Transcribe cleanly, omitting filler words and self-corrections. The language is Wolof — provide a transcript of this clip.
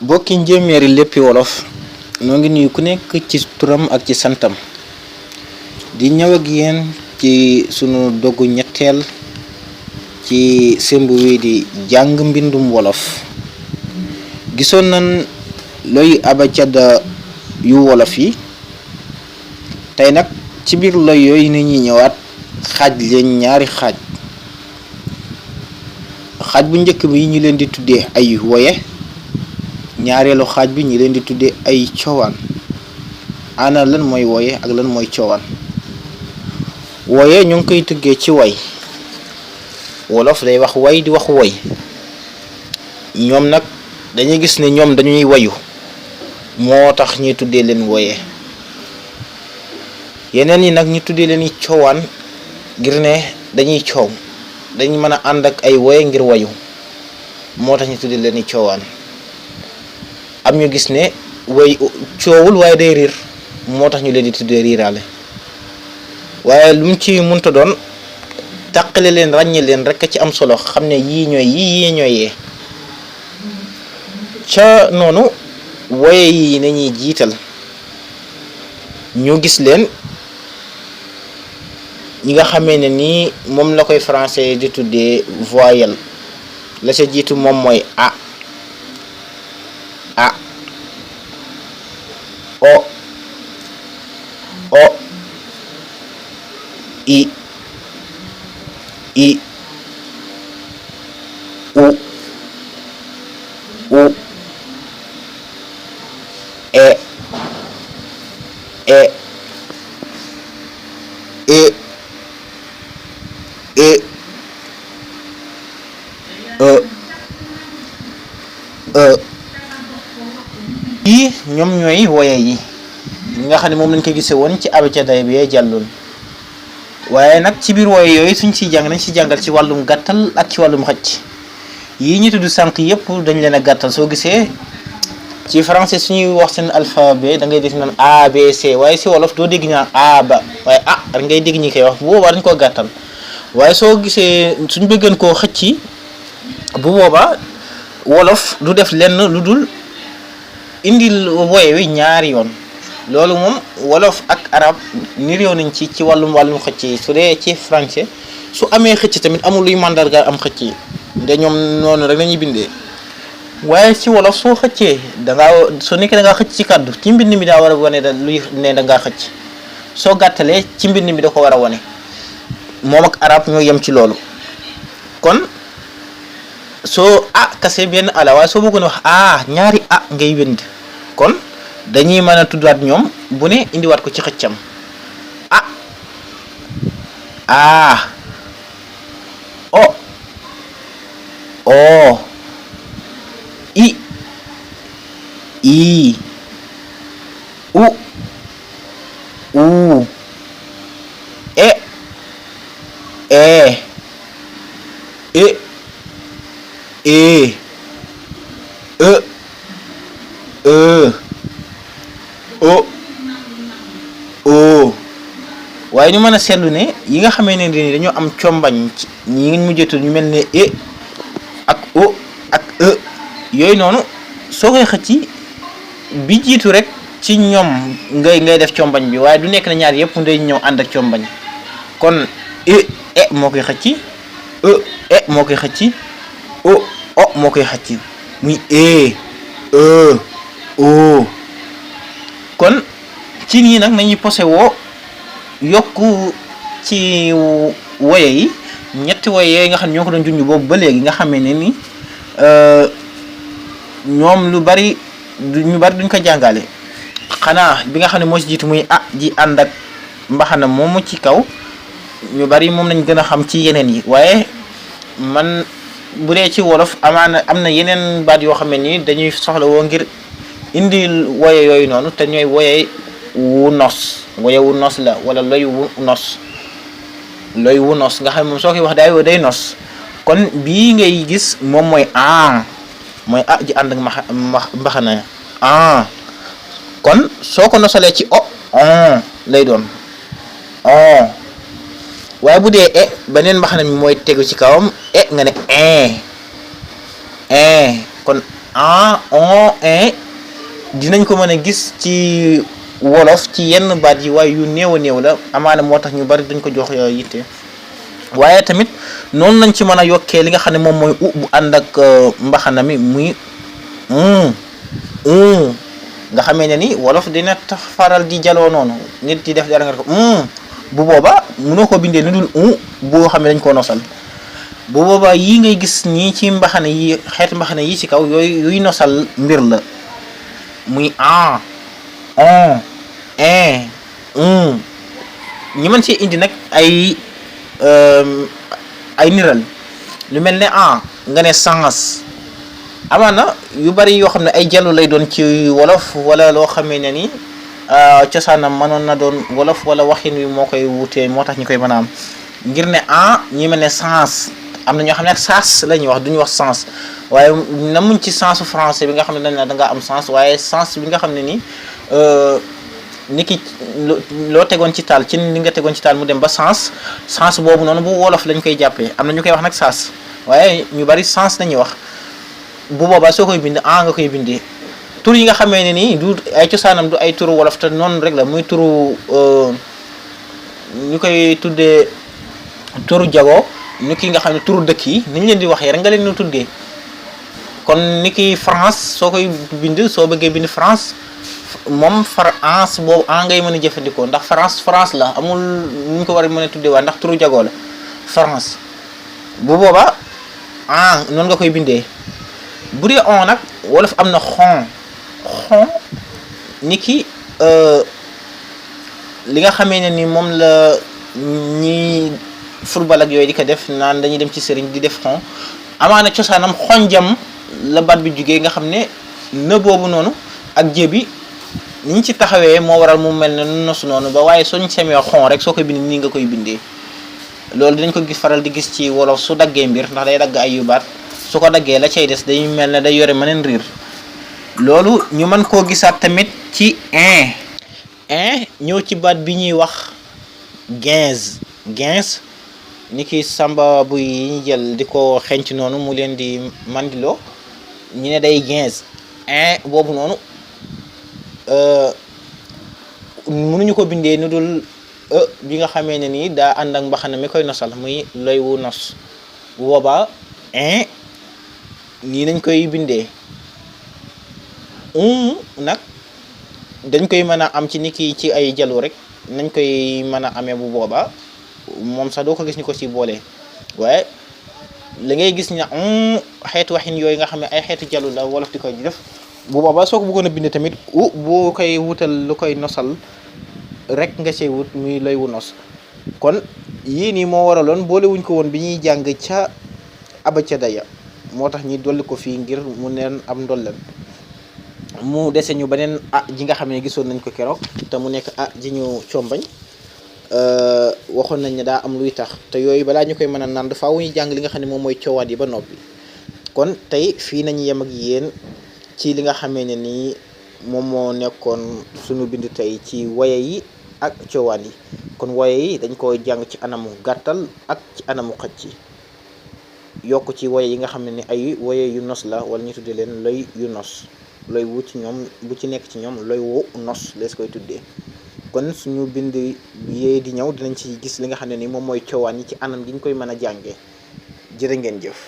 bokki njéeméeri léppi wolof noo ngi nuyu ku nekk ci turam ak ci santam di ñëw ak yéen ci sunu dogu ñetteel ci semb wi di jàng mbindum wolof. gisoon nan loy abacada yu wolof yi, tey nag ci biir loy yooyu ni ñuy ñëwaat xaaj leen ñaari xaaj bu njëkk bi ñu leen di tuddee ay woye, ñaareelu xaaj bi ñu leen di tuddee ay coowaan. ana lan mooy woye ak lan mooy coowaan? woye ñu ngi koy tëggee ci way, wolof day wax way di wax woy. ñoom nag dañuy gis ne ñoom dañuy wayu, moo tax ñuy tuddee leen woye. yeneen yi nag ñu tuddee leen coowaan ngir ne dañuy coow, dañuy mën a ànd ak ay woye ngir wayu, moo tax ñu tuddee leen coowaan. am ñu gis ne way coowul waaye day riir, moo tax ñu leen di tuddee riiraale. waaye lu mu ci munta doon, tàqale leen ràññe leen rek ci am solo, xam ne yii ñooy yii ñooy yee. ca noonu woye yi nañuy jiital, ñu gis leen ñi nga xamee ne nii moom la koy français di tuddee voyelle. la ca jiitu moom mooy a o i u e yi ñoom ñooy woye yi nga xam ne moom lañ ko gisee woon ci abecada bi jàlloon. waaye nag ci biir woye yooyu suñ ciy jàng nañ ci jàngal ci wàllum gàttal ak ci wàllum xëcc. yii ñu tudd sànq yëpp dañ leen a gàttal. soo gisee ci français suñuy wax seen alphabet da ngay dégg naan A B C, waaye si wolof doo dégg ñaan A ba, waaye rek ngay dégg ñi koy wax. bu boobaa dañ koo gàttal. waaye soo gisee suñ bëggeen koo xëcc, bu boobaa wolof du def lenn lu dul indil woye wi ñaari yoon. loolu moom wolof ak arab niroo nañ ci wàllum xëcc yi. su dee ci français su amee xëcc tamit amul luy màndarga am xëcc yi, nde ñoom noonu rek lañuy bindee. waaye ci wolof soo xëccee soo nekkee da ngaa xëcc ci kàddu, ci mbind mi daa war a wane luy ne da ngaa xëcc. soo gàttalee ci mbind mi da ko war a wane. moom ak arab ñoo yem ci loolu. kon soo kase benn ala, waaye soo bëggoon wax ñaari ngay wënd, kon dañuy mën a tuddaat ñoom bu ne indiwaat ko ci xëccam. o i u waaye ñu mën a seetlu ne yi nga xamee ne ni dañoo am combañ ci ñi ngi mujjatu ñu mel ne ak o ak yooyu noonu, soo koy xëcc bi jiitu rek ci ñoom ngay def combañ bi, waaye du nekk na ñaar yëpp day ñëw ànd ak combañ. kon moo koy xëcc, moo koy xëcc, o moo koy xëcc, muy o. kon ci nii nag nañuy posé woo yokku ci woye yi ñetti woye yooyu nga xam ne ñoo ko doon junj boobu ba léegi, nga xamee ne ni ñoom ñu bari duñ ko jàngale. xanaa bi nga xam ne moo ci jiitu muy ji ànd ak mbaxana moomu ci kaw, ñu bari moom lañ gën a xam ci yeneen yi. waaye man bu dee ci wolof amaana am na yeneen baat yoo xam ne ni dañuy soxla woo ngir indi woye yooyu noonu, te ñooy woye wu nos. woye wu nos la, wala loy wu nos. loy wu nos nga xam moom soo koy wax day nos. kon bii ngay gis moom mooy mooy ji ànd ak mbaxana kon soo ko nosalee ci lay doon waaye bu dee beneen mbaxana mi mooy tegu ci kawam nga ne kon en on in dinañ ko mën a gis ci wolof ci yenn baat yi waaye yu néew a néew la amaana moo tax ñu bari duñ ko jox yitte waaye tamit noonu lañ ci mën a yokkee li nga xam ne moom mooy bu ànd ak mbaxana mi muy nga xamee ne ni wolof dina tax faral di jaloo noonu nit di def dara nga ko bu boobaa mënoo ko bindee nu dul boo xam ne dañ koo nosal bu boobaa yii ngay gis ñii ci mbaxane yi xeetu mbaxane yi ci kaw yooyu yuy nosal mbir la muy en on in ñi mën ci indi nag ay niral lu mel ne nga ne sens amaana yu bari yoo xam ne ay jallu lay doon ci wolof wala loo xamee ne ni cosaanam mënoon na doon wolof wala waxin wi moo koy wutee moo tax ñu koy mën a am ngir ne ñi mel ne sens am na ñoo xam ne ak sens la ñuy wax duñu wax sens waaye namuñ ci sensu français bi nga xam ne dañ la da nga am sens waaye sens bi nga xam ne ni ni ki loo tegoon ci taal ci li nga tegoon ci taal mu dem ba sens boobu noonu bu wolof lañ koy jàppee am na ñu koy wax nag sens waaye ñu bari sens lañuy wax bu boobaa soo koy bind nga koy bindee tur yi nga xamee ne nii du ay cosaanam du ay turu wolof te noonu rek la muy turu ñu koy tuddee turu jago ni ki nga xam ne turu dëkk yi ni ñu leen di waxee rek nga leen di tuddee kon ni ki France soo koy bind soo bëggee bind France moom France boobu ngay mën a jëfandikoo ndax France la amul nu ñu ko war a mën a tuddee waa ndax turu jago la France bu boobaa noonu nga koy bindee bu dee on nag wolof am na xon ni ki li nga xamee ne ni moom la ñi football ak yooyu di ko def naan dañuy dem ci sëriñ di def xon amaana cosaanam xonjam la baat bi jugee nga xam ne na boobu noonu ak jébi ni ñu ci taxawee moo waral mu mel ne nosu noonu ba waaye soo ñu semee xon rek soo koy bind nii nga koy bindee loolu dinañ ko gis faral di gis ci wolof su daggee mbir ndax day dagg ay yu baat su ko daggee la cay des day mel ne day yore mëneen riir loolu ñu mën koo gisaat tamit ci ñëw ci baat bi ñuy wax ginze ni ki samba buy yi ñu jël di ko xenc noonu mu leen di mandiloo ñu ne day ginze boobu noonu mënuñu ko bindee nu dul bi nga xamee ne nii daa ànd ak mbaxana mi koy nosal muy loy wu nos bu boobaa nii nañ koy bindee nag dañ koy mën a am ci niki ci ay jalu rek nañ koy mën a amee bu boobaa moom sax doo ko gis ñu ko ci boole waaye li ngay gis ne xeetu waxin yooyu nga xam ne ay xeetu jalu la wolof di koy def bu boobaa soo ko bëggoon a bind tamit boo koy wutal lu koy nosal rek nga cey wut muy lay wu nos kon yii nii moo waraloon boole wuñ ko woon bi ñuy jàng ca abacadaya moo tax ñi dolli ko fii ngir mu neen am ndolleen mu dese ñu beneen ji nga xam ne gisoon nañ ko keroog te mu nekk ji ñu combañ waxoon nañ ne daa am luy tax te yooyu balaa ñu koy mën a nand faaw ñu jàng li nga xam ne moom mooy coowaat yi ba noppi kon tey fii nañu yem ak yéen ci li nga xamee ne nii moom moo nekkoon suñu bind tey ci waye yi ak coowaan yi kon waye yi dañ ko jàng ci anamu gàttal ak ci anamu xëcc ci yokk ci waye yi nga xam ne ni ay waye yu nos la wala ñu tuddee leen loy yu nos loy wu ci ñoom bu ci nekk ci ñoom loy wu nos lees koy tuddee kon suñu bind yee di ñëw dinañ ci gis li nga xam ne ni moom mooy coowaan yi ci anam gi ñu koy mën a jàngee jërë ngeen jëf